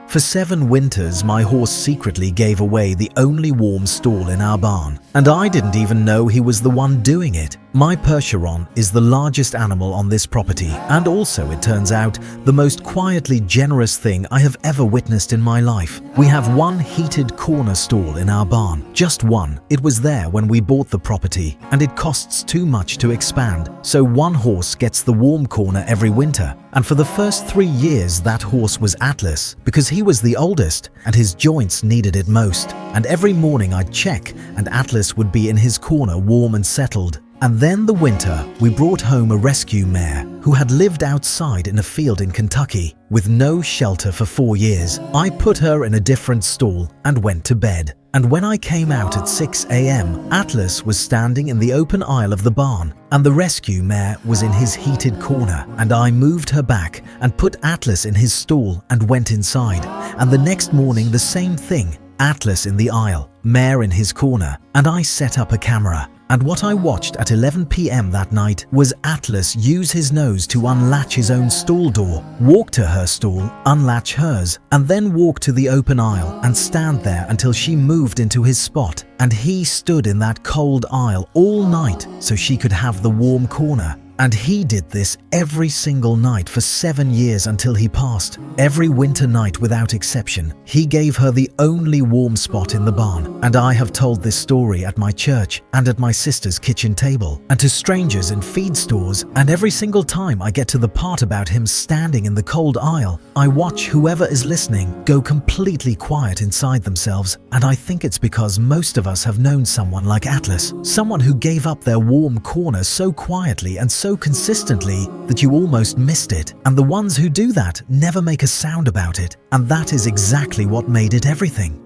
For 7 winters, my horse secretly gave away the only warm stall in our barn, and I didn't even know he was the one doing it. My Percheron is the largest animal on this property, and also, it turns out, the most quietly generous thing I have ever witnessed in my life. We have one heated corner stall in our barn, just one. It was there when we bought the property, and it costs too much to expand, so one horse gets the warm corner every winter. And for the first 3 years, that horse was Atlas, because he was the oldest and his joints needed it most. And every morning I'd check, and Atlas would be in his corner warm and settled. And then the winter, we brought home a rescue mare who had lived outside in a field in Kentucky with no shelter for 4 years. I put her in a different stall and went to bed. And when I came out at 6 a.m., Atlas was standing in the open aisle of the barn, and the rescue mare was in his heated corner. And I moved her back and put Atlas in his stall and went inside. And the next morning, the same thing. Atlas in the aisle, Mare in his corner, and I set up a camera. And what I watched at 11 p.m. that night was Atlas use his nose to unlatch his own stall door, walk to her stall, unlatch hers, and then walk to the open aisle and stand there until she moved into his spot. And he stood in that cold aisle all night so she could have the warm corner. And he did this every single night for 7 years until he passed. Every winter night without exception, he gave her the only warm spot in the barn. And I have told this story at my church and at my sister's kitchen table and to strangers in feed stores. And every single time I get to the part about him standing in the cold aisle, I watch whoever is listening go completely quiet inside themselves. And I think it's because most of us have known someone like Atlas, someone who gave up their warm corner so quietly and so consistently that you almost missed it. And the ones who do that never make a sound about it. And that is exactly what made it everything.